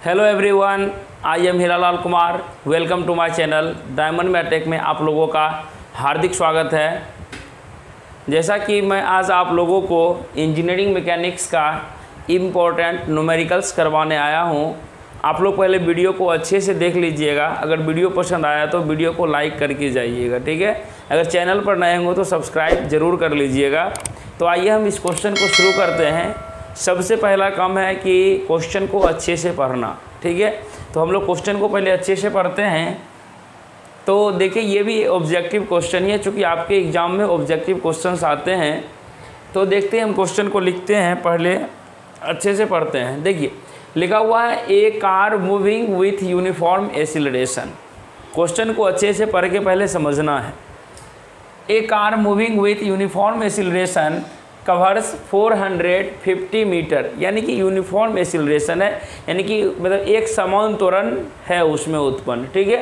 Hello everyone, I am Hiralal Kumar. Welcome to my channel Diamond मैटेक में आप लोगों का हार्दिक स्वागत है। जैसा कि मैं आज आप लोगों को इंजीनियरिंग मैकेनिक्स का इम्पोर्टेंट न्यूमेरिकल्स करवाने आया हूं। आप लोग पहले वीडियो को अच्छे से देख लीजिएगा। अगर वीडियो पसंद आया तो वीडियो को लाइक करके जाइएगा, ठीक है। अगर चैनल पर नए होंगे तो सब्सक्राइब ज़रूर कर लीजिएगा। तो आइए हम इस क्वेश्चन को शुरू करते हैं। सबसे पहला काम है कि क्वेश्चन को अच्छे से पढ़ना, ठीक है। तो हम लोग क्वेश्चन को पहले अच्छे से पढ़ते हैं। तो देखिए, ये भी ऑब्जेक्टिव क्वेश्चन ही है, चूँकि आपके एग्ज़ाम में ऑब्जेक्टिव क्वेश्चंस आते हैं। तो देखते हैं, हम क्वेश्चन को लिखते हैं, पहले अच्छे से पढ़ते हैं। देखिए लिखा हुआ है a car moving with uniform acceleration. Question को अच्छे से पढ़ के पहले समझना है। A car moving with uniform acceleration covers 450 metre, यानी कि यूनिफॉर्म एक्सीलरेशन है, यानी कि मतलब एक समान त्वरण है उसमें उत्पन्न, ठीक है।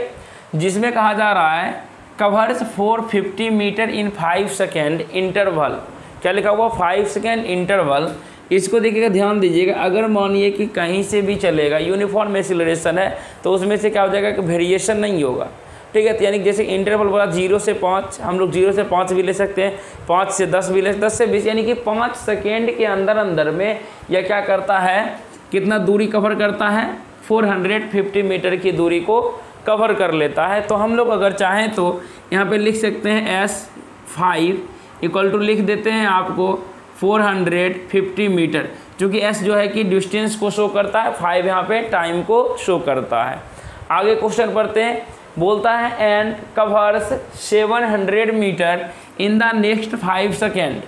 जिसमें कहा जा रहा है कवर्स 450 मीटर इन 5 सेकेंड इंटरवल। क्या लिखा हुआ? 5 सेकेंड इंटरवल। इसको देखिएगा, ध्यान दीजिएगा। अगर मानिए कि कहीं से भी चलेगा, यूनिफॉर्म एक्सीलरेशन है, तो उसमें से क्या हो जाएगा कि वेरिएशन नहीं होगा, ठीक है। तो यानी जैसे इंटरवल बोला 0 से 5, हम लोग 0 से 5 भी ले सकते हैं, 5 से 10 भी ले, 10 से 20, यानी कि 5 सेकेंड के अंदर में यह क्या करता है, कितना दूरी कवर करता है? 450 मीटर की दूरी को कवर कर लेता है। तो हम लोग अगर चाहें तो यहाँ पे लिख सकते हैं S5 इक्वल टू लिख देते हैं आपको 450 मीटर, क्योंकि S जो है कि डिस्टेंस को शो करता है, 5 यहाँ पे टाइम को शो करता है। आगे क्वेश्चन पढ़ते हैं। बोलता है and covers 700 meter in the next 5 second,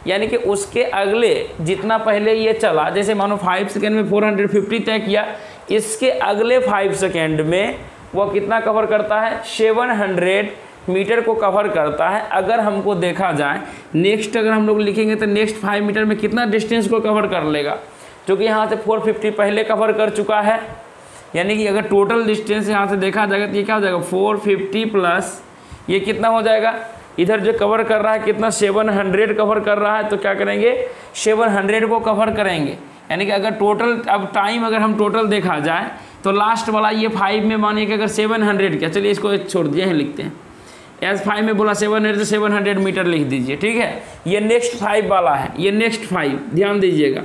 यानी कि उसके अगले जितना पहले ये चला, जैसे मानो 5 सेकेंड में 450 तय किया, इसके अगले 5 सेकेंड में वह कितना कवर करता है? 700 मीटर को कवर करता है। अगर हमको देखा जाए नेक्स्ट, अगर हम लोग लिखेंगे तो नेक्स्ट 5 मीटर में कितना डिस्टेंस को कवर कर लेगा, क्योंकि यहाँ से 450 पहले कवर कर चुका है। यानी कि अगर टोटल डिस्टेंस यहाँ से देखा जाएगा तो ये क्या हो जाएगा? 450 प्लस ये कितना हो जाएगा? इधर जो कवर कर रहा है कितना? 700 कवर कर रहा है। तो क्या करेंगे? 700 को कवर करेंगे। यानी कि अगर टोटल, अब टाइम अगर हम टोटल देखा जाए तो लास्ट वाला ये 5 में मानिए कि अगर 700 क्या, चलिए इसको छोड़ दिए हैं, लिखते हैं S5 में बोला 700 तो 700 मीटर लिख दीजिए, ठीक है। ये नेक्स्ट 5 वाला है, ये नेक्स्ट 5 ध्यान दीजिएगा।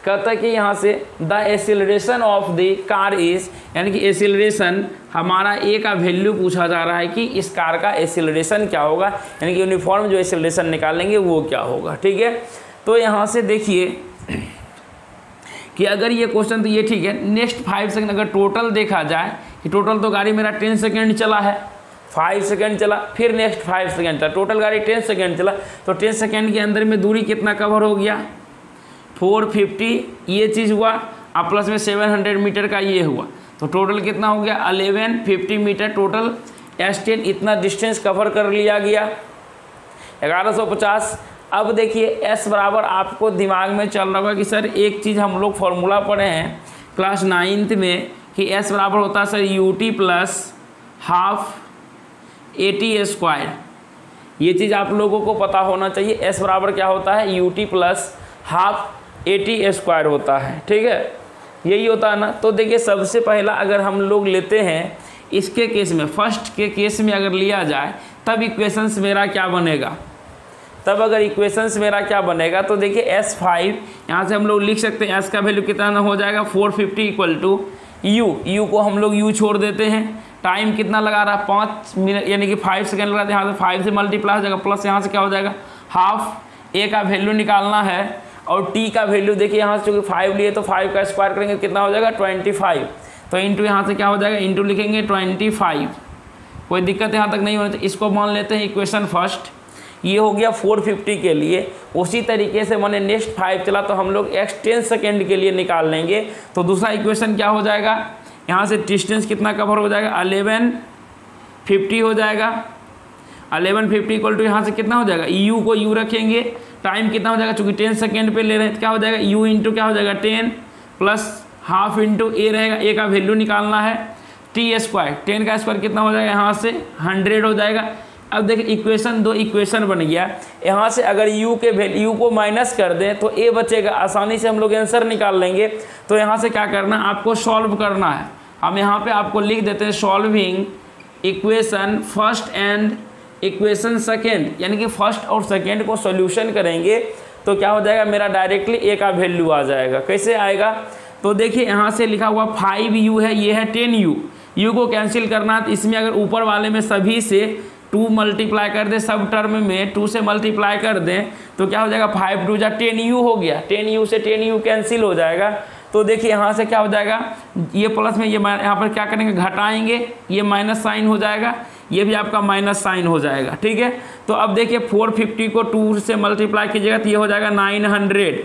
कहता है कि यहाँ से the acceleration of the car is, यानी कि एक्सीलरेशन हमारा ए का वैल्यू पूछा जा रहा है कि इस कार का एक्सीलरेशन क्या होगा, यानी कि यूनिफॉर्म जो एक्सीलरेशन निकालेंगे वो क्या होगा, ठीक है। तो यहाँ से देखिए कि अगर ये क्वेश्चन, तो ये ठीक है, नेक्स्ट 5 सेकेंड अगर टोटल देखा जाए कि टोटल तो गाड़ी मेरा 10 सेकेंड चला है, 5 सेकेंड चला, फिर नेक्स्ट 5 सेकेंड चला, टोटल गाड़ी 10 सेकेंड चला, तो 10 सेकेंड के अंदर में दूरी कितना कवर हो गया? 450 ये चीज़ हुआ, अब प्लस में 700 मीटर का ये हुआ, तो टोटल कितना हो गया? 1150 मीटर टोटल S10 इतना डिस्टेंस कवर कर लिया गया, 1150। अब देखिए S बराबर, आपको दिमाग में चल रहा होगा कि सर एक चीज़ हम लोग फॉर्मूला पढ़े हैं क्लास 9th में कि S बराबर होता है sir UT plus half AT²। ये चीज़ आप लोगों को पता होना चाहिए। S बराबर क्या होता है? UT प्लस हाफ AT² होता है, ठीक है, यही होता है ना। तो देखिए सबसे पहला अगर हम लोग लेते हैं इसके केस में, फर्स्ट के केस में अगर लिया जाए तब इक्वेशंस मेरा क्या बनेगा? तब अगर इक्वेशंस मेरा क्या बनेगा तो देखिए S5 यहाँ से हम लोग लिख सकते हैं, S का वैल्यू कितना हो जाएगा? 450 इक्वल टू U को हम लोग U छोड़ देते हैं। टाइम कितना लगा रहा? 5 मिनट, यानी कि 5 सेकेंड लगा, यहाँ से 5 से मल्टीप्लाई हो जाएगा, प्लस यहाँ से क्या हो जाएगा? हाफ। A का वैल्यू निकालना है और T का वैल्यू देखिए, यहाँ से चूँकि 5 लिए तो 5 का स्क्वायर करेंगे, कितना हो जाएगा? 25। तो इंटू यहाँ से क्या हो जाएगा? इंटू लिखेंगे 25। कोई दिक्कत यहाँ तक नहीं होनी चाहिए। इसको मान लेते हैं इक्वेशन फर्स्ट। ये हो गया 450 के लिए। उसी तरीके से मैंने नेक्स्ट 5 चला तो हम लोग x 10 सेकेंड के लिए निकाल लेंगे। तो दूसरा इक्वेशन क्या हो जाएगा? यहाँ से डिस्टेंस कितना कवर हो जाएगा? 1150 हो जाएगा। 1150 इक्वल टू यहाँ से कितना हो जाएगा? U को U रखेंगे, टाइम कितना हो जाएगा? चूँकि 10 सेकेंड पे ले रहे हैं तो क्या हो जाएगा? U इंटू क्या हो जाएगा? 10 प्लस हाफ इंटू A रहेगा, A का वैल्यू निकालना है। T² 10 का स्क्वायर कितना हो जाएगा? यहाँ से 100 हो जाएगा। अब देखिए इक्वेशन 2 इक्वेशन बन गया। यहाँ से अगर u के वैल्यू को माइनस कर दें तो a बचेगा, आसानी से हम लोग आंसर निकाल लेंगे। तो यहाँ से क्या करना है, आपको सॉल्व करना है। हम यहाँ पे आपको लिख देते हैं solving equation first and equation second, यानी कि फर्स्ट और सेकेंड को सॉल्यूशन करेंगे तो क्या हो जाएगा, मेरा डायरेक्टली a का वैल्यू आ जाएगा। कैसे आएगा, तो देखिए यहाँ से लिखा हुआ 5u है, ये है 10u, u को कैंसिल करना है तो इसमें अगर ऊपर वाले में सभी से 2 मल्टीप्लाई कर दें, सब टर्म में 2 से मल्टीप्लाई कर दें तो क्या हो जाएगा, 5 2 जा 10u हो गया, 10u से 10u कैंसिल हो जाएगा। तो देखिए यहाँ से क्या हो जाएगा, ये प्लस में ये यहाँ पर क्या करेंगे, घटाएंगे, ये माइनस साइन हो जाएगा, ये भी आपका माइनस साइन हो जाएगा। ठीक है, तो अब देखिए 450 को 2 से मल्टीप्लाई कीजिएगा तो ये हो जाएगा 900।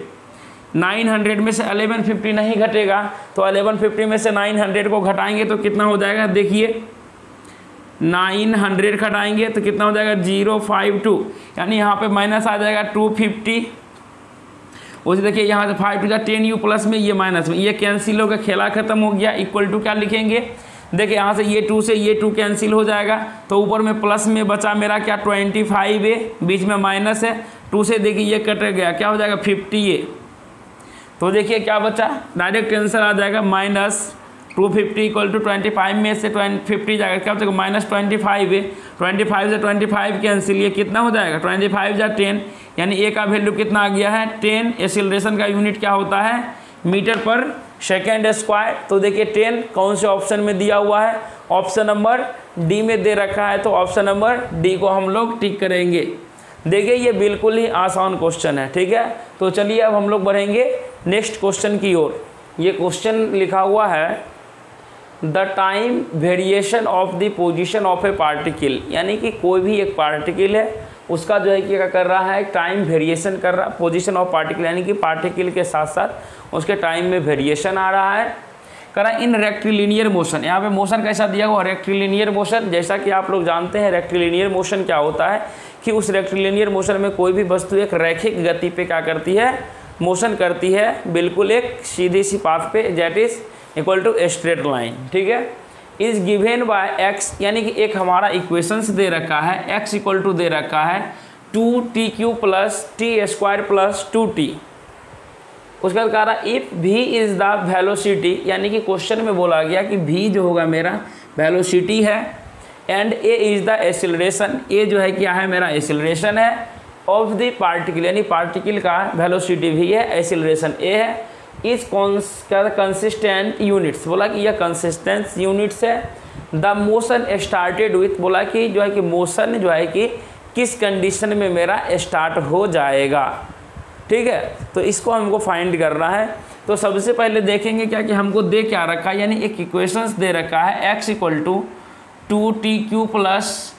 900 में से 1150 नहीं घटेगा, तो 1150 में से 900 को घटाएंगे तो कितना हो जाएगा, देखिए 900 घटाएंगे तो कितना हो जाएगा 052, यानी यहाँ पे माइनस आ जाएगा 250। उसे देखिए यहाँ से 5 2 10u प्लस में ये माइनस में ये कैंसिल होगा, खेला खत्म हो गया। इक्वल टू क्या लिखेंगे, देखिए यहाँ से ये 2 से ये 2 कैंसिल हो जाएगा तो ऊपर में प्लस में बचा मेरा क्या 25 है, बीच में माइनस है, 2 से देखिए ये कट गया, क्या हो जाएगा 50 तो देखिए क्या बचा, डायरेक्ट आंसर आ जाएगा -250 इक्वल टू 25 में से 50 जाएगा, क्या हो जाएगा -25 है, 25 से 25 कैंसिल, ये कितना हो जाएगा 25 जा 10, यानी ए का वैल्यू कितना आ गया है 10। एक्सीलरेशन का यूनिट क्या होता है, मीटर पर सेकेंड स्क्वायर। तो देखिए 10 कौन से ऑप्शन में दिया हुआ है, ऑप्शन नंबर डी में दे रखा है, तो ऑप्शन नंबर डी को हम लोग टिक करेंगे। देखिए ये बिल्कुल ही आसान क्वेश्चन है। ठीक है, तो चलिए अब हम लोग बढ़ेंगे नेक्स्ट क्वेश्चन की ओर। ये क्वेश्चन लिखा हुआ है the time variation of the position of A particle, यानी कि कोई भी एक पार्टिकल है उसका जो है कि क्या कर रहा है, टाइम वेरिएशन कर रहा है, पोजीशन ऑफ पार्टिकल यानी कि पार्टिकल के साथ साथ उसके टाइम में वेरिएशन आ रहा है, करा इन रेक्टिलिनियर मोशन। यहाँ पे मोशन कैसा दिया हुआ, रेक्टिलिनियर मोशन। जैसा कि आप लोग जानते हैं रेक्टिलिनियर मोशन क्या होता है कि उस रेक्टिलिनियर मोशन में कोई भी वस्तु एक रैखिक गति पे क्या करती है, मोशन करती है, बिल्कुल एक सीधी सी पाथ पे, that is equal to straight line. ठीक है, इज गिवेन बाय एक्स, यानी कि एक हमारा इक्वेशंस दे रखा है, एक्स इक्वल टू दे रखा है 2t³ plus t² plus 2t। उसके बाद कह रहा if v is the velocity, यानी कि क्वेश्चन में बोला गया कि v जो होगा मेरा वेलोसिटी है and a is the acceleration, a जो है क्या है मेरा एक्सीलरेशन है, ऑफ द पार्टिकल यानी पार्टिकल का वेलोसिटी v है, एक्सीलरेशन a है, इज कंसिस्टेंट यूनिट्स, बोला कि यह कंसिस्टेंस यूनिट्स है। द मोशन स्टार्टेड विथ, बोला कि जो है कि मोशन जो है कि किस कंडीशन में मेरा स्टार्ट हो जाएगा। ठीक है, तो इसको हमको फाइंड करना है। तो सबसे पहले देखेंगे क्या कि हमको दे क्या रखा है, यानी एक इक्वेशंस दे रखा है x equal to 2t³ plus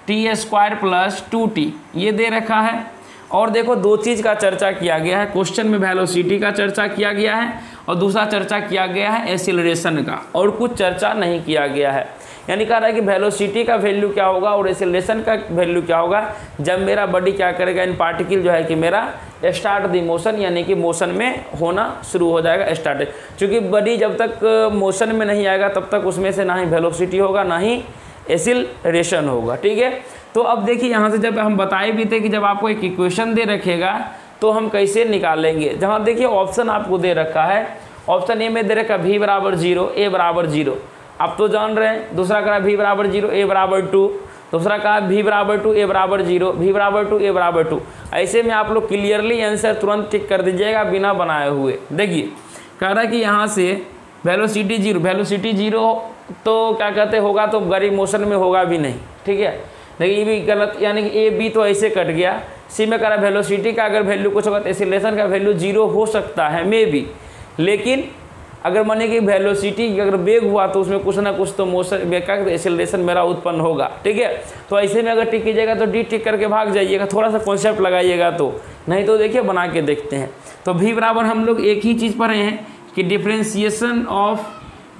t² plus 2t, ये दे रखा है। और देखो दो चीज़ का चर्चा किया गया है क्वेश्चन में, वेलोसिटी का चर्चा किया गया है और दूसरा चर्चा किया गया है एक्सीलरेशन का, और कुछ चर्चा नहीं किया गया है। यानी कह रहा है कि वेलोसिटी का वैल्यू क्या होगा और एक्सीलरेशन का वैल्यू क्या होगा जब मेरा बॉडी क्या करेगा, इन पार्टिकल जो है कि मेरा स्टार्ट द मोशन, यानी कि मोशन में होना शुरू हो जाएगा स्टार्ट। क्योंकि बॉडी जब तक मोशन में नहीं आएगा तब तक उसमें से ना ही वेलोसिटी होगा ना ही एक्सीलरेशन होगा। ठीक है, तो अब देखिए यहाँ से जब हम बताए भी थे कि जब आपको एक इक्वेशन दे रखेगा तो हम कैसे निकालेंगे। जहाँ देखिए ऑप्शन आपको दे रखा है, ऑप्शन ए में दे रखा v बराबर 0 a बराबर 0, आप तो जान रहे हैं। दूसरा कहा v बराबर 0 a बराबर 2, दूसरा कहा v बराबर 2 a बराबर 0, v बराबर 2 a बराबर 2। ऐसे में आप लोग क्लियरली आंसर तुरंत टिक कर दीजिएगा बिना बनाए हुए। देखिए कह रहा है कि यहाँ से वेलोसिटी 0, वेलोसिटी 0 तो क्या कहते होगा तो गाड़ी मोशन में होगा भी नहीं। ठीक है, देखिए ये भी गलत, यानी कि ए बी तो ऐसे कट गया। सी में कह रहा है वेलोसिटी का अगर वैल्यू कुछ होगा तो एक्सीलरेशन का वैल्यू 0 हो सकता है मे बी, लेकिन अगर माने कि वेलोसिटी अगर वेग हुआ तो उसमें कुछ ना कुछ तो मोशन वेग का एक्सीलरेशन मेरा उत्पन्न होगा। ठीक है, तो ऐसे में अगर टिक कीजिएगा तो डी टिक करके भाग जाइएगा, थोड़ा सा कॉन्सेप्ट लगाइएगा, तो नहीं तो देखिए बना के देखते हैं। तो v बराबर हम लोग एक ही चीज़ पढ़े हैं कि डिफ्रेंसिएशन ऑफ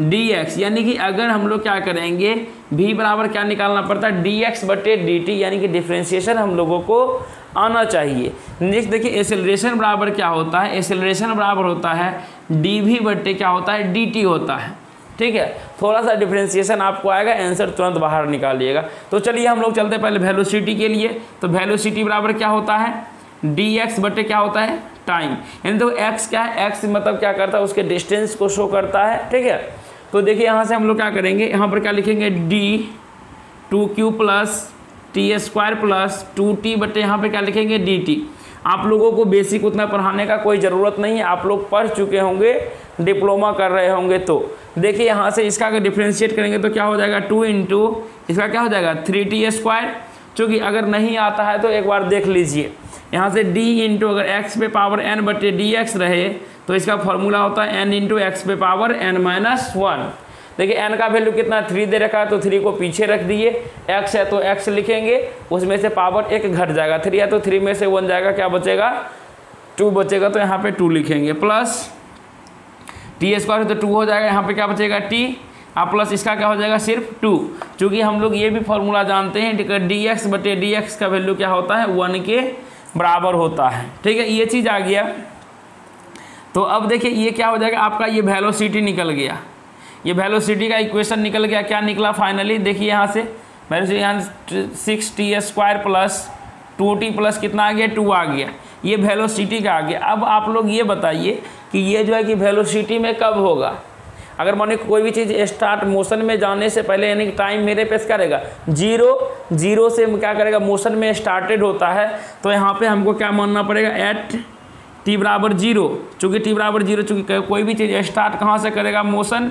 dx, यानी कि अगर हम लोग क्या करेंगे v बराबर क्या निकालना पड़ता है dx बटे dt, यानी कि डिफ्रेंसिएशन हम लोगों को आना चाहिए। नेक्स्ट देखिए एक्सेलरेशन बराबर क्या होता है, एक्सेलरेशन बराबर होता है dv बटे क्या होता है dt होता है। ठीक है, थोड़ा सा डिफ्रेंशिएशन आपको आएगा, आंसर तुरंत बाहर निकालिएगा। तो चलिए हम लोग चलते हैं पहले वेलोसिटी के लिए। तो वेलोसिटी बराबर क्या होता है, dx बटे क्या होता है, टाइम। यानी तो x क्या है, x मतलब क्या करता है, उसके डिस्टेंस को शो करता है। ठीक है, तो देखिए यहाँ से हम लोग क्या करेंगे, यहाँ पर क्या लिखेंगे, d2q plus T square plus 2t बटे यहाँ पे क्या लिखेंगे, dt। आप लोगों को बेसिक उतना पढ़ाने का कोई ज़रूरत नहीं है, आप लोग पढ़ चुके होंगे, डिप्लोमा कर रहे होंगे। तो देखिए यहाँ से इसका अगर डिफ्रेंशिएट करेंगे तो क्या हो जाएगा, 2 इंटू इसका क्या हो जाएगा 3t स्क्वायर। चूँकि अगर नहीं आता है तो एक बार देख लीजिए, यहाँ से d इंटू अगर x पे पावर n बटे dx रहे तो इसका फॉर्मूला होता है n इंटू एक्स पे पावर n-1। देखिए n का वैल्यू कितना 3 दे रखा है, तो 3 को पीछे रख दिए, x है तो x लिखेंगे, उसमें से पावर 1 घट जाएगा, 3 है तो 3 में से 1 जाएगा, क्या बचेगा 2 बचेगा, तो यहाँ पे 2 लिखेंगे, प्लस टी स्क्वायर तो 2 हो जाएगा, यहाँ पे क्या बचेगा t, आप प्लस इसका क्या हो जाएगा सिर्फ 2। चूँकि हम लोग ये भी फॉर्मूला जानते हैं dx बटे dx का वैल्यू क्या होता है, 1 के बराबर होता है। ठीक है, ये चीज़ आ गया। तो अब देखिए ये क्या हो जाएगा, आपका ये वेलोसिटी निकल गया, ये वेलोसिटी का इक्वेशन निकल गया। क्या निकला फाइनली, देखिए यहाँ से वेलोसिटी यहाँ 6t square plus 2t plus कितना आ गया, 2 आ गया, ये वेलोसिटी का आ गया। अब आप लोग ये बताइए कि ये जो है कि वेलोसिटी में कब होगा। अगर माने कोई भी चीज़ स्टार्ट मोशन में जाने से पहले यानी कि टाइम मेरे पे करेगा जीरो से क्या करेगा, मोशन में स्टार्टेड होता है, तो यहाँ पे हमको क्या मानना पड़ेगा, एट t बराबर 0। चूँकि t बराबर 0, चूँकि कोई भी चीज़ स्टार्ट कहाँ से करेगा, मोशन,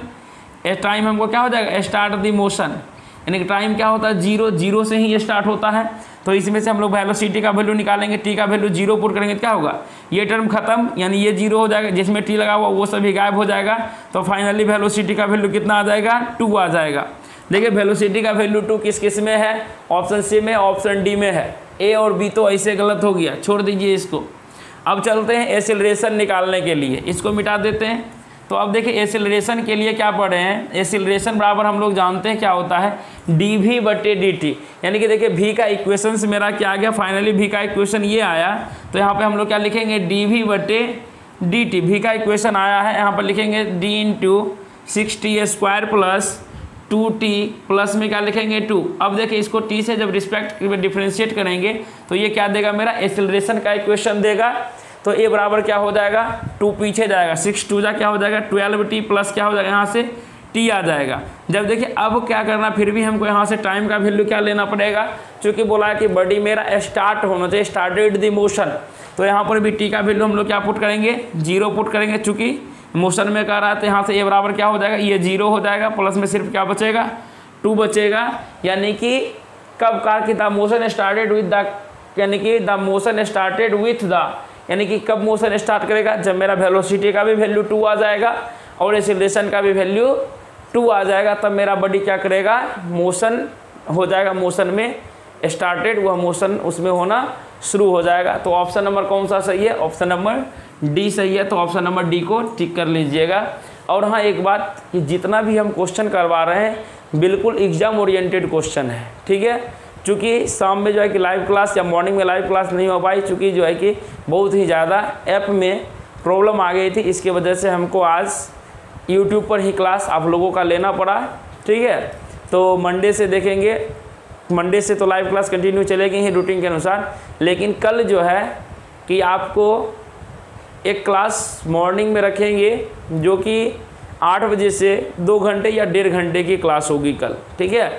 टाइम हमको क्या हो जाएगा, स्टार्ट दी मोशन, यानी कि टाइम क्या होता है, 0 से ही स्टार्ट होता है। तो इसमें से हम लोग वेलोसिटी का वैल्यू निकालेंगे, t का वैल्यू 0 पुट करेंगे तो क्या होगा, ये टर्म खत्म, यानी ये 0 हो जाएगा, जिसमें t लगा हुआ वो सभी गायब हो जाएगा। तो फाइनली वेलोसिटी का वैल्यू कितना आ जाएगा, 2 आ जाएगा। देखिए वेलोसिटी का वैल्यू 2 किस में है, ऑप्शन सी में, ऑप्शन डी में है। ए और बी तो ऐसे गलत हो गया, छोड़ दीजिए इसको। अब चलते हैं एसिलरेशन निकालने के लिए, इसको मिटा देते हैं। तो अब देखिए एसिलरेशन के लिए क्या पढ़े हैं, एसिलरेशन बराबर हम लोग जानते हैं क्या होता है, dv बटे dt। यानी कि देखिए v का इक्वेशन से मेरा क्या आ गया, फाइनली v का इक्वेशन ये आया। तो यहाँ पे हम लोग क्या लिखेंगे, dv बटे dt, v का इक्वेशन आया है, यहाँ पर लिखेंगे d into 6t square plus 2t plus में क्या लिखेंगे 2। अब देखिए इसको t से जब रिस्पेक्ट डिफ्रेंशिएट करेंगे तो ये क्या देगा, मेरा एसिलरेशन का इक्वेशन देगा। तो a बराबर क्या हो जाएगा, 2 पीछे जाएगा, 6 2 जा क्या हो जाएगा 12t प्लस क्या हो जाएगा, यहाँ से t आ जाएगा। जब देखिए अब क्या करना, फिर भी हमको यहाँ से टाइम का वैल्यू क्या लेना पड़ेगा, क्योंकि बोला है कि बॉडी मेरा स्टार्ट होना चाहिए, स्टार्टेड द मोशन। तो यहाँ पर भी t का वैल्यू हम लोग क्या पुट करेंगे, 0 पुट करेंगे, चूँकि मोशन में कर रहा है। तो यहाँ से a बराबर क्या हो जाएगा, ये 0 हो जाएगा, प्लस में सिर्फ क्या बचेगा 2 बचेगा। यानी कि कब कार की the motion started with the, यानी कि the motion started with the, यानी कि कब मोशन स्टार्ट करेगा, जब मेरा वेलोसिटी का भी वैल्यू 2 आ जाएगा और एसिलरेशन का भी वैल्यू 2 आ जाएगा, तब मेरा बॉडी क्या करेगा, मोशन हो जाएगा, मोशन में स्टार्टेड, वह मोशन उसमें होना शुरू हो जाएगा। तो ऑप्शन नंबर कौन सा सही है, ऑप्शन नंबर डी सही है। तो ऑप्शन नंबर डी को टिक कर लीजिएगा। और हाँ एक बात कि जितना भी हम क्वेश्चन करवा रहे हैं बिल्कुल एग्जाम ओरिएंटेड क्वेश्चन है, ठीक है। चूँकि शाम में जो है कि लाइव क्लास या मॉर्निंग में लाइव क्लास नहीं हो पाई, चूँकि जो है कि बहुत ही ज़्यादा ऐप में प्रॉब्लम आ गई थी, इसके वजह से हमको आज यूट्यूब पर ही क्लास आप लोगों का लेना पड़ा, ठीक है। तो मंडे से देखेंगे, मंडे से तो लाइव क्लास कंटिन्यू चलेगी ही रूटीन के अनुसार, लेकिन कल जो है कि आपको एक क्लास मॉर्निंग में रखेंगे जो कि 8 बजे से 2 घंटे या 1.5 घंटे की क्लास होगी कल, ठीक है।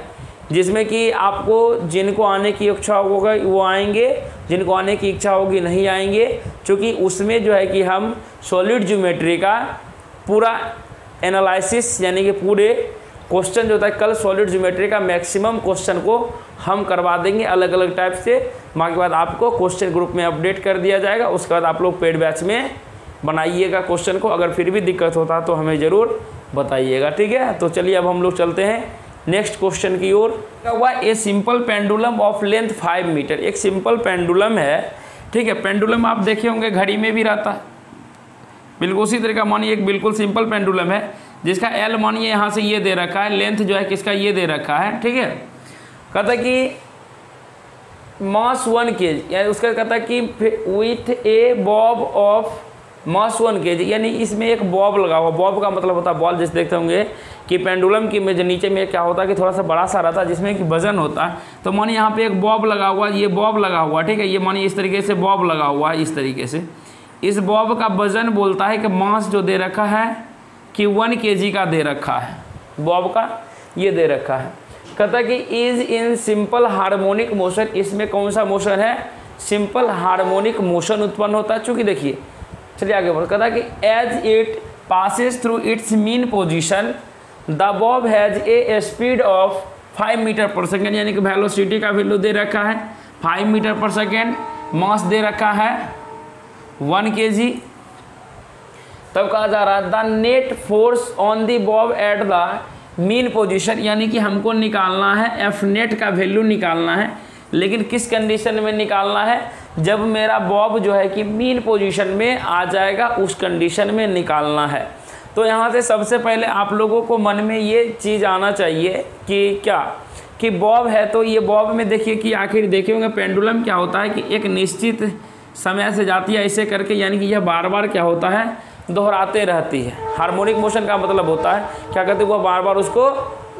जिसमें कि आपको जिनको आने की इच्छा होगा वो आएंगे, जिनको आने की इच्छा होगी नहीं आएंगे, क्योंकि उसमें जो है कि हम सॉलिड ज्योमेट्री का पूरा एनालिसिस यानी कि पूरे क्वेश्चन जो होता है, कल सॉलिड ज्योमेट्री का मैक्सिमम क्वेश्चन को हम करवा देंगे अलग अलग टाइप से। बाकी बाद आपको क्वेश्चन ग्रुप में अपडेट कर दिया जाएगा, उसके बाद आप लोग पेड बैच में बनाइएगा क्वेश्चन को। अगर फिर भी दिक्कत होता तो हमें ज़रूर बताइएगा, ठीक है। तो चलिए अब हम लोग चलते हैं नेक्स्ट क्वेश्चन की ओर। क्या हुआ, a simple pendulum of length 5 meter. एक सिंपल पेंडुलम है, ठीक है। पेंडुलम आप देखे होंगे घड़ी में भी रहता है, बिल्कुल उसी तरह का। मानिए एक बिल्कुल सिंपल पेंडुलम है जिसका एल मानिए यहाँ से ये दे रखा है, लेंथ जो है किसका ये दे रखा है, ठीक है। कहता है कि मास 1 kg, यानी उसका कहता है कि with A Bob of mass 1 kg, यानी इसमें एक बॉब लगा हुआ। बॉब का मतलब होता है बॉल, जैसे देखते होंगे कि पेंडुलम की में जो नीचे में क्या होता है कि थोड़ा सा बड़ा सा रहता है जिसमें कि वजन होता है। तो मानिए यहाँ पे एक बॉब लगा हुआ, ये बॉब लगा हुआ, ठीक है, ये मानिए इस तरीके से बॉब लगा हुआ है, इस तरीके से। इस बॉब का वजन बोलता है कि मास जो दे रखा है कि 1 kg का दे रखा है, बॉब का ये दे रखा है। कहता है कि is in simple harmonic motion, इसमें कौन सा मोशन है, सिंपल हार्मोनिक मोशन उत्पन्न होता है। चूँकि देखिए, चलिए आगे बढ़ो, कहता है कि as it passes through its mean position the bob has a speed of 5 meter per second, यानी कि वेलोसिटी का वैल्यू दे रखा है 5 मीटर पर सेकेंड, मास दे रखा है 1 kg। तब कहा जा रहा है the net force on the Bob at the mean position, यानी कि हमको निकालना है एफ नेट का वैल्यू निकालना है, लेकिन किस कंडीशन में निकालना है, जब मेरा बॉब जो है कि मीन पोजीशन में आ जाएगा उस कंडीशन में निकालना है। तो यहाँ से सबसे पहले आप लोगों को मन में ये चीज़ आना चाहिए कि क्या कि बॉब है, तो ये बॉब में देखिए कि आखिर देखे होंगे पेंडुलम क्या होता है कि एक निश्चित समय से जाती है ऐसे करके, यानी कि यह बार बार क्या होता है दोहराते रहती है। हार्मोनिक मोशन का मतलब होता है क्या कहते हैं, वो बार बार उसको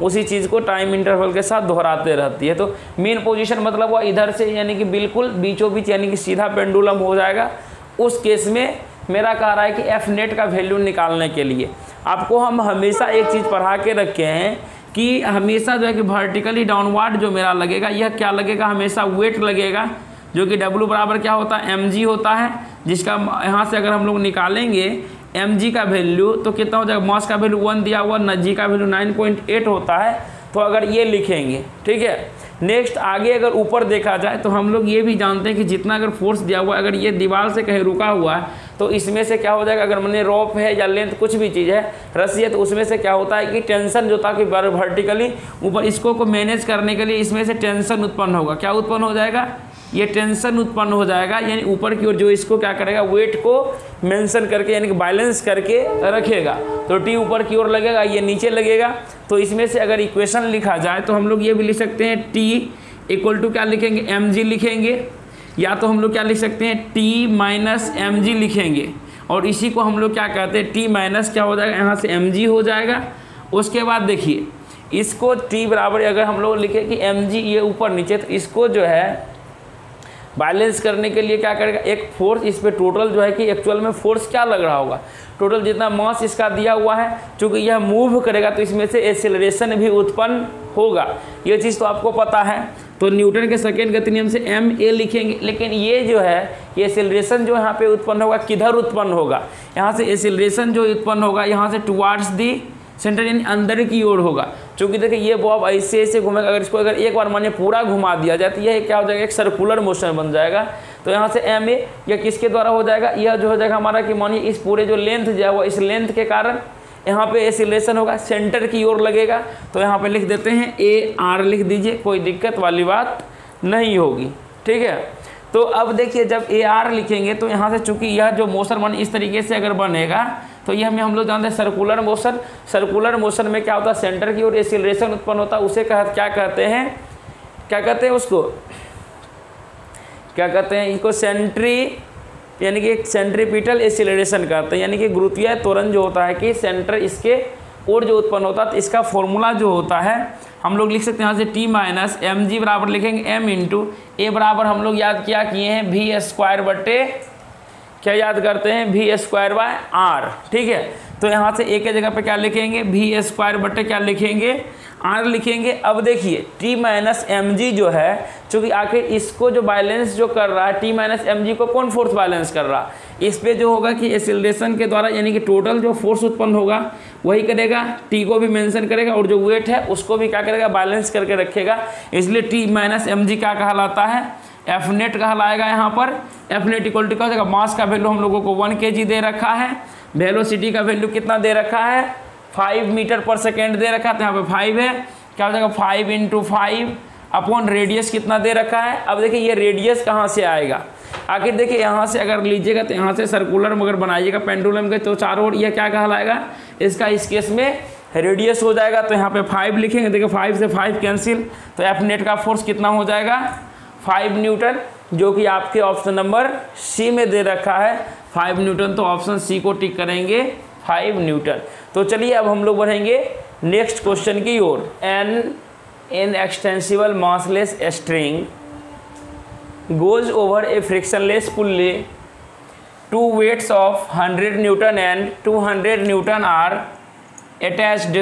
उसी चीज़ को टाइम इंटरवल के साथ दोहराते रहती है। तो मेन पोजीशन मतलब वो इधर से यानी कि बिल्कुल बीचों बीच यानी कि सीधा पेंडुलम हो जाएगा। उस केस में मेरा कह रहा है कि एफ नेट का वैल्यू निकालने के लिए आपको हम हमेशा एक चीज़ पढ़ा के रखे हैं कि हमेशा जो है कि वर्टिकली डाउनवर्ड जो मेरा लगेगा यह क्या लगेगा, हमेशा वेट लगेगा, जो कि W बराबर क्या होता है mg होता है, जिसका यहाँ से अगर हम लोग निकालेंगे mg का वैल्यू तो कितना हो जाएगा, मास का वैल्यू 1 दिया हुआ, g का वैल्यू 9.8 होता है। तो अगर ये लिखेंगे, ठीक है। नेक्स्ट आगे अगर ऊपर देखा जाए तो हम लोग ये भी जानते हैं कि जितना अगर फोर्स दिया हुआ है, अगर ये दीवार से कहीं रुका हुआ है तो इसमें से क्या हो जाएगा, अगर मैंने रोप है या लेंथ कुछ भी चीज़ है, रस्सी है, तो उसमें से क्या होता है कि टेंशन जो था कि वर्टिकली ऊपर इसको मैनेज करने के लिए इसमें से टेंशन उत्पन्न होगा। क्या उत्पन्न हो जाएगा, ये टेंशन उत्पन्न हो जाएगा, यानी ऊपर की ओर जो इसको क्या करेगा, वेट को मेंशन करके यानी कि बैलेंस करके रखेगा। तो टी ऊपर की ओर लगेगा, ये नीचे लगेगा। तो इसमें से अगर इक्वेशन लिखा जाए तो हम लोग ये भी लिख सकते हैं टी इक्वल टू क्या लिखेंगे, mg लिखेंगे, या तो हम लोग क्या लिख सकते हैं टी माइनस mg लिखेंगे, और इसी को हम लोग क्या कहते हैं टी माइनस क्या हो जाएगा, यहाँ से mg हो जाएगा। उसके बाद देखिए इसको टी बराबर अगर हम लोग लिखे कि mg ये ऊपर नीचे, तो इसको जो है बैलेंस करने के लिए क्या करेगा, एक फोर्स इस पे टोटल जो है कि एक्चुअल में फोर्स क्या लग रहा होगा, टोटल जितना मास इसका दिया हुआ है, चूँकि यह मूव करेगा तो इसमें से एक्सेलरेशन भी उत्पन्न होगा। ये चीज़ तो आपको पता है। तो न्यूटन के सेकेंड गति नियम से ma लिखेंगे, लेकिन ये जो है ये एक्सेलरेशन जो यहाँ पे उत्पन्न होगा किधर उत्पन्न होगा, यहाँ से एक्सेलरेशन जो उत्पन्न होगा यहाँ से टुवार्ड्स दी सेंटर यानी अंदर की ओर होगा। चूँकि देखिए ये बॉब ऐसे ऐसे घूमेगा, अगर इसको अगर एक बार मानिए पूरा घुमा दिया जाए तो यह क्या हो जाएगा, एक सर्कुलर मोशन बन जाएगा। तो यहाँ से एम ए यह किसके द्वारा हो जाएगा, यह जो हो जाएगा हमारा कि मानिए इस पूरे जो लेंथ जो है वो इस लेंथ के कारण यहाँ पे एक्सेलरेशन होगा, सेंटर की ओर लगेगा। तो यहाँ पे लिख देते हैं ए आर लिख दीजिए, कोई दिक्कत वाली बात नहीं होगी, ठीक है। तो अब देखिए जब ए आर लिखेंगे तो यहाँ से चूँकि यह जो मोशन मान इस तरीके से अगर बनेगा तो यह हम लोग जानते हैं सर्कुलर मोशन। सर्कुलर मोशन में क्या होता है, सेंटर की ओर एक्सेलरेशन उत्पन्न होता है, उसे क्या कहते हैं, क्या कहते हैं उसको, क्या कहते हैं इसको, सेंट्री यानी कि सेंट्रीपिटल एक्सेलरेशन कहते हैं, यानी कि गुरुत्वीय त्वरण जो होता है कि सेंटर इसके ओर जो उत्पन्न होता है। तो इसका फॉर्मूला जो होता है हम लोग लिख सकते हैं यहाँ से टी माइनस एम जी बराबर लिखेंगे एम इंटू ए बराबर हम लोग याद क्या किए हैं वी स्क्वायर बटे क्या याद करते हैं वी स्क्वायर बाय आर, ठीक है। तो यहाँ से ए के जगह पे क्या लिखेंगे वी स्क्वायर बटे क्या लिखेंगे आर लिखेंगे। अब देखिए टी माइनस एम जी जो है, चूँकि आखिर इसको जो बैलेंस जो कर रहा है टी माइनस एम जी को कौन फोर्स बैलेंस कर रहा है, इस पे जो होगा कि एक्सेलरेशन के द्वारा यानी कि टोटल जो फोर्स उत्पन्न होगा वही करेगा, टी को भी मेंशन करेगा और जो वेट है उसको भी क्या करेगा बैलेंस करके रखेगा। इसलिए टी माइनस एम जी क्या कहलाता है, एफ नेट कहलाएगा। यहाँ पर एफ नेट इक्वल टू क्या हो जाएगा, मास का वैल्यू हम लोगों को 1 kg दे रखा है, वेलोसिटी का वैल्यू कितना दे रखा है 5 मीटर पर सेकेंड दे रखा है, तो यहाँ पे 5 है, क्या हो जाएगा 5 इंटू 5 अपॉन रेडियस कितना दे रखा है। अब देखिए ये रेडियस कहाँ से आएगा, आखिर देखिए यहाँ से अगर लीजिएगा तो यहाँ से सर्कुलर मगर बनाइएगा पेंडुलम के, तो चारों ओर यह क्या कहलाएगा, इसका इस केस में रेडियस हो जाएगा। तो यहाँ पे 5 लिखेंगे, देखिए 5 से 5 कैंसिल, तो एफ नेट का फोर्स कितना हो जाएगा 5 न्यूटन, जो कि आपके ऑप्शन नंबर सी में दे रखा है 5 न्यूटन। तो ऑप्शन सी को टिक करेंगे 5 न्यूटन। तो चलिए अब हम लोग बढ़ेंगे नेक्स्ट क्वेश्चन की ओर। An inextensible massless string goes over a frictionless pulley. Two weights of 100 Newton and 200 Newton are attached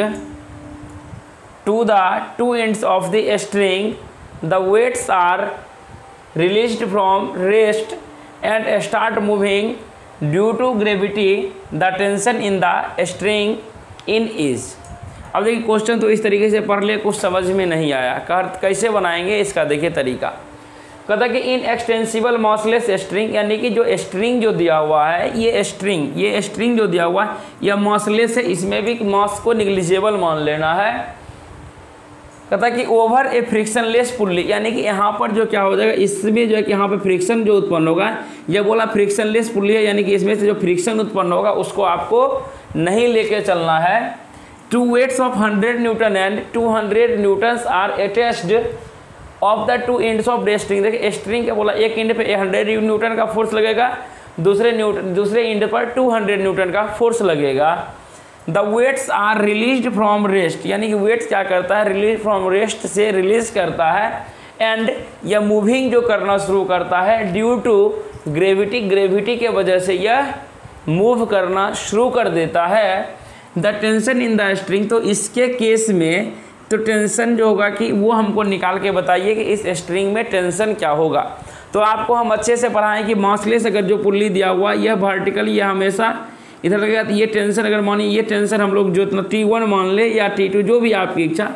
to the two ends of the string. The weights are released from rest and start moving due to gravity. The tension in the string in is। अब देखिए question तो इस तरीके से पढ़ ले, कुछ समझ में नहीं आया, कैसे बनाएंगे इसका देखिए तरीका। कहता कि इन एक्सटेंसिबल मॉसलेस स्ट्रिंग, यानी कि जो स्ट्रिंग जो दिया हुआ है, ये स्ट्रिंग जो दिया हुआ है यह मॉसलेस है, इसमें भी मॉस को निग्लिजिबल मान लेना है। कहता कि ओवर ए फ्रिक्शनलेस पुल्ली, यानी कि यहाँ पर जो क्या हो जाएगा, इसमें जो है कि यहाँ पर फ्रिक्शन जो उत्पन्न होगा, यह बोला फ्रिक्शनलेस पुल्ली है, यानी कि इसमें से जो फ्रिक्शन उत्पन्न होगा उसको आपको नहीं लेके चलना है। Two weights of 100 newton and 200 newtons are attached of the two ends of the string. देखिए स्ट्रिंग क्या बोला, एक एंड पे 100 न्यूटन का फोर्स लगेगा, दूसरे एंड पर 200 न्यूटन का फोर्स लगेगा। The weights are released from rest, यानी कि वेट्स क्या करता है, रिलीज फ्रॉम रेस्ट से रिलीज करता है, एंड यह मूविंग जो करना शुरू करता है ड्यू टू ग्रेविटी के वजह से यह मूव करना शुरू कर देता है। The tension in the string, तो इसके केस में तो टेंशन जो होगा कि वो हमको निकाल के बताइए कि इस स्ट्रिंग में टेंशन क्या होगा। तो आपको हम अच्छे से पढ़ाएं कि मॉसलेस अगर जो पुल्ली दिया हुआ यह वर्टिकली यह हमेशा इधर लगेगा, तो ये टेंशन अगर मानिए ये टेंशन हम लोग जो इतना T1 मान ले या T2 जो भी आपकी इच्छा,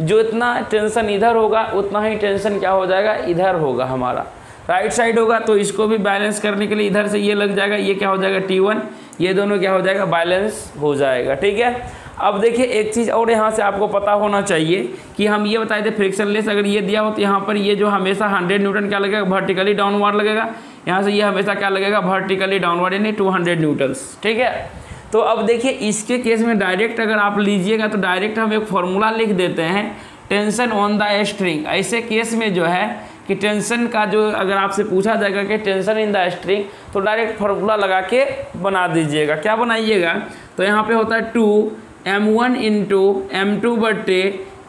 जो इतना टेंशन इधर होगा उतना ही टेंशन क्या हो जाएगा, इधर होगा, हमारा राइट साइड होगा। तो इसको भी बैलेंस करने के लिए इधर से ये लग जाएगा, ये क्या हो जाएगा T1, ये दोनों क्या हो जाएगा, बैलेंस हो जाएगा। ठीक है। अब देखिए एक चीज़ और यहाँ से आपको पता होना चाहिए कि हम ये बताए थे फ्रिक्शनलेस अगर ये दिया हो तो यहाँ पर ये जो हमेशा 100 न्यूटन क्या लगेगा, वर्टिकली डाउनवर्ड लगेगा, यहाँ से ये हमेशा क्या लगेगा, वर्टिकली डाउनवर्ड, यानी 200 न्यूटन्स। ठीक है। तो अब देखिए इसके केस में डायरेक्ट अगर आप लीजिएगा तो डायरेक्ट हम एक फॉर्मूला लिख देते हैं, टेंशन ऑन द स्ट्रिंग। ऐसे केस में जो है कि टेंशन का जो अगर आपसे पूछा जाएगा कि टेंशन इन द स्ट्रिंग, तो डायरेक्ट फार्मूला लगा के बना दीजिएगा। क्या बनाइएगा, तो यहाँ पे होता है 2m1 इंटू m2 बटे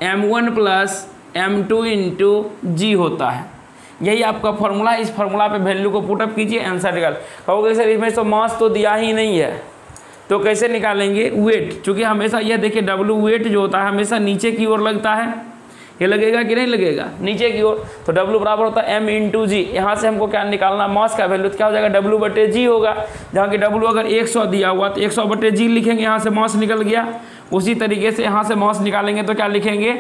m1 प्लस m2 इंटू जी होता है। यही आपका फार्मूला, इस फार्मूला पे वैल्यू को पुटअप कीजिए, आंसर निकाल। कहोगे सर इसमें तो मास तो दिया ही नहीं है, तो कैसे निकालेंगे, वेट, चूँकि हमेशा यह देखिए डब्लू वेट जो होता है हमेशा नीचे की ओर लगता है, ये लगेगा कि नहीं लगेगा, नीचे की ओर। तो W बराबर होता है m इंटू जी। यहाँ से हमको क्या निकालना, मास का वैल्यू, तो क्या हो जाएगा, W बटे जी होगा। जहाँ कि W अगर 100 दिया हुआ तो 100 बटे जी लिखेंगे, यहाँ से मास निकल गया। उसी तरीके से यहाँ से मास निकालेंगे तो क्या लिखेंगे,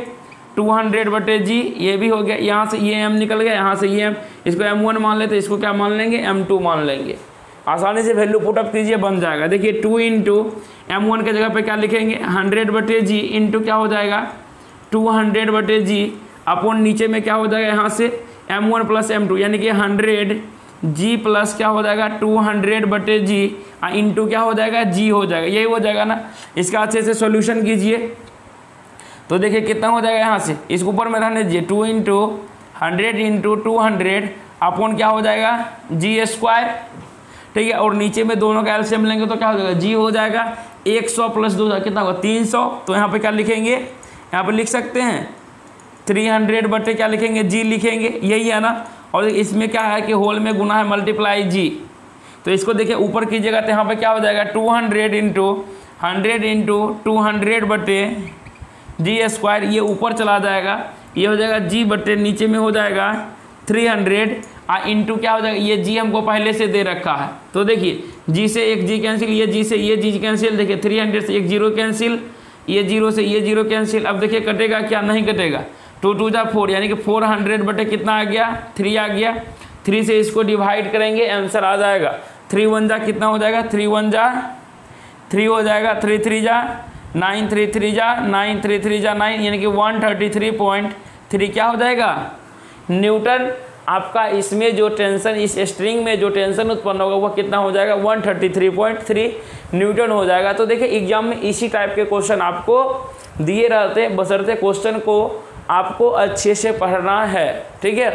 200 बटे जी, ये भी हो गया। यहाँ से ये m निकल गया, यहाँ से ये m, इसको m1 मान लेते, इसको क्या मान लेंगे, m2 मान लेंगे। आसानी से वैल्यू पुटअप कीजिए, बन जाएगा। देखिए 2 इंटू m1 के जगह पे क्या लिखेंगे, 100 बटे जी इंटू क्या हो जाएगा, 200 बटे जी अपॉन नीचे में क्या हो जाएगा, यहाँ से m1 प्लस m2, यानी कि 100 जी प्लस क्या हो जाएगा 200 बटे जी इंटू क्या हो जाएगा, जी हो जाएगा। यही हो जाएगा ना। इसका अच्छे से सॉल्यूशन कीजिए तो देखिए कितना हो जाएगा, यहाँ से इसको ऊपर में रहने दीजिए, 2 इंटू 100 इंटू 200 अपॉन क्या हो जाएगा, जी स्क्वायर। ठीक है। और नीचे में दोनों का एलसीएम लेंगे तो क्या हो जाएगा, जी हो जाएगा। 100 प्लस 2 कितना होगा, 300। तो यहाँ पे क्या लिखेंगे, यहाँ पे लिख सकते हैं 300 बटे क्या लिखेंगे, जी लिखेंगे, यही है ना। और इसमें क्या है कि होल में गुना है मल्टीप्लाई जी, तो इसको देखिए ऊपर कीजिएगा तो यहाँ पे क्या हो जाएगा, 200 इंटू 100 इंटू 200 बटे जी स्क्वायर, ये ऊपर चला जाएगा, ये हो जाएगा जी बटे नीचे में हो जाएगा 300 इंटू क्या हो जाएगा, ये जी हमको पहले से दे रखा है। तो देखिए जी से एक जी कैंसिल, ये जी से ये जी कैंसिल, देखिए 300 से एक जीरो कैंसिल, ये जीरो से ये जीरो कैंसिल। अब देखिए कटेगा क्या, नहीं कटेगा। 2 2 जा 4, यानी कि 400 बटे कितना आ गया, 3 आ गया। 3 से इसको डिवाइड करेंगे, आंसर आ जाएगा 3 1 जा कितना हो जाएगा, 3 1 जा 3 हो जाएगा, 3 3 जा 9, 3 3 जा 9, 3 3 जा 9, यानी कि 133.3 क्या हो जाएगा, न्यूटन। आपका इसमें जो टेंशन, इस स्ट्रिंग में जो टेंशन उत्पन्न होगा वो कितना हो जाएगा, 133.3 न्यूटन हो जाएगा। तो देखिए एग्जाम में इसी टाइप के क्वेश्चन आपको दिए रहते, बशर्ते क्वेश्चन को आपको अच्छे से पढ़ना है। ठीक है।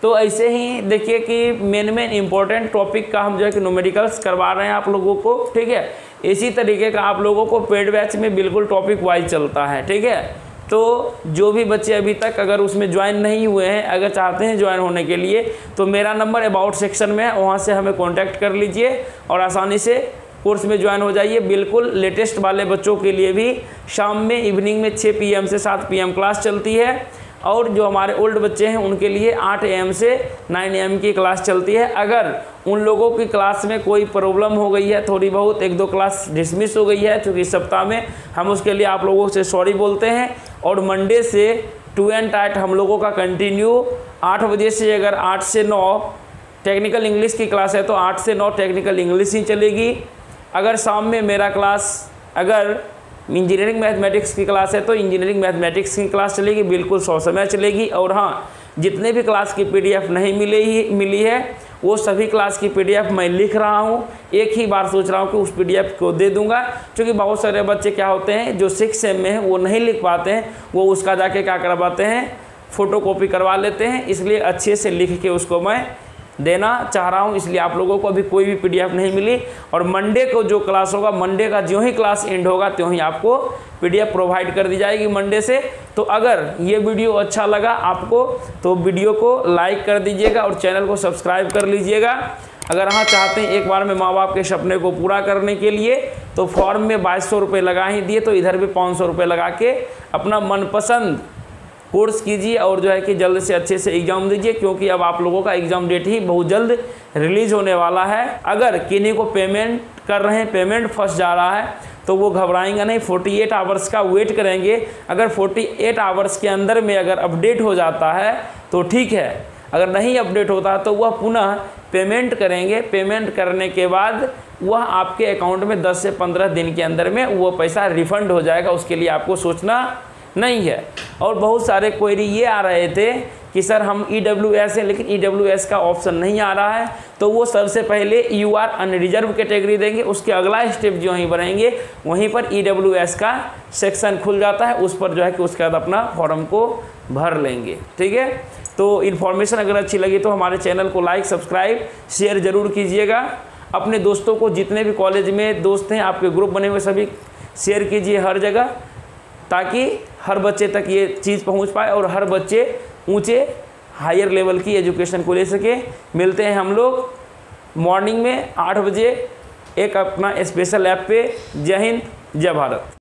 तो ऐसे ही देखिए कि मेन इंपॉर्टेंट टॉपिक का हम जो है कि न्यूमेरिकल्स करवा रहे हैं आप लोगों को। ठीक है। इसी तरीके का आप लोगों को पेड बैच में बिल्कुल टॉपिक वाइज चलता है, ठीक है। तो जो भी बच्चे अभी तक अगर उसमें ज्वाइन नहीं हुए हैं, अगर चाहते हैं ज्वाइन होने के लिए, तो मेरा नंबर अबाउट सेक्शन में है, वहाँ से हमें कॉन्टैक्ट कर लीजिए और आसानी से कोर्स में ज्वाइन हो जाइए। बिल्कुल लेटेस्ट वाले बच्चों के लिए भी शाम में इवनिंग में 6 PM से 7 PM क्लास चलती है, और जो हमारे ओल्ड बच्चे हैं उनके लिए 8 AM से 9 AM की क्लास चलती है। अगर उन लोगों की क्लास में कोई प्रॉब्लम हो गई है, थोड़ी बहुत 1-2 क्लास डिसमिस हो गई है, चूँकि इस सप्ताह में, हम उसके लिए आप लोगों से सॉरी बोलते हैं। और मंडे से टू एंड टाइट हम लोगों का कंटिन्यू 8 बजे से, अगर 8 से 9 टेक्निकल इंग्लिश की क्लास है तो 8 से 9 टेक्निकल इंग्लिश ही चलेगी। अगर शाम में मेरा क्लास, अगर इंजीनियरिंग मैथमेटिक्स की क्लास है तो इंजीनियरिंग मैथमेटिक्स की क्लास चलेगी, बिल्कुल 100 समय चलेगी। और हाँ, जितने भी क्लास की PDF नहीं मिली है वो सभी क्लास की PDF मैं लिख रहा हूँ। एक ही बार सोच रहा हूँ कि उस PDF को दे दूँगा, क्योंकि बहुत सारे बच्चे क्या होते हैं जो 6 सेम में हैं वो नहीं लिख पाते हैं, वो उसका जाके क्या करवाते हैं, फ़ोटोकॉपी करवा लेते हैं। इसलिए अच्छे से लिख के उसको मैं देना चाह रहा हूं, इसलिए आप लोगों को अभी कोई भी PDF नहीं मिली। और मंडे को जो क्लास होगा, मंडे का जो ही क्लास एंड होगा त्यों ही आपको PDF प्रोवाइड कर दी जाएगी मंडे से। तो अगर ये वीडियो अच्छा लगा आपको तो वीडियो को लाइक कर दीजिएगा और चैनल को सब्सक्राइब कर लीजिएगा। अगर हाँ चाहते हैं एक बार में माँ बाप के सपने को पूरा करने के लिए, तो फॉर्म में 2200 रुपये लगा ही दिए, तो इधर भी 500 रुपये लगा के अपना मनपसंद कोर्स कीजिए और जो है कि जल्द से अच्छे से एग्ज़ाम दीजिए, क्योंकि अब आप लोगों का एग्ज़ाम डेट ही बहुत जल्द रिलीज़ होने वाला है। अगर किन्हीं को पेमेंट कर रहे हैं, पेमेंट फंस जा रहा है, तो वो घबराएंगे नहीं, 48 आवर्स का वेट करेंगे। अगर 48 आवर्स के अंदर में अगर अपडेट हो जाता है तो ठीक है, अगर नहीं अपडेट होता तो वह पुनः पेमेंट करेंगे। पेमेंट करने के बाद वह आपके अकाउंट में 10 से 15 दिन के अंदर में वो पैसा रिफ़ंड हो जाएगा, उसके लिए आपको सोचना नहीं है। और बहुत सारे क्वेरी ये आ रहे थे कि सर हम EWS है, लेकिन EWS का ऑप्शन नहीं आ रहा है, तो वो सबसे पहले UR अनरिजर्व कैटेगरी देंगे, उसके अगला स्टेप जो ही बढ़ेंगे वहीं पर EWS का सेक्शन खुल जाता है, उस पर जो है कि उसके बाद अपना फॉर्म को भर लेंगे, ठीक है। तो इन्फॉर्मेशन अगर अच्छी लगी तो हमारे चैनल को लाइक, सब्सक्राइब, शेयर ज़रूर कीजिएगा। अपने दोस्तों को, जितने भी कॉलेज में दोस्त हैं, आपके ग्रुप बने हुए सभी शेयर कीजिए हर जगह, ताकि हर बच्चे तक ये चीज़ पहुंच पाए और हर बच्चे ऊंचे हायर लेवल की एजुकेशन को ले सके। मिलते हैं हम लोग मॉर्निंग में 8 बजे एक अपना स्पेशल ऐप पे। जय हिंद, जय भारत।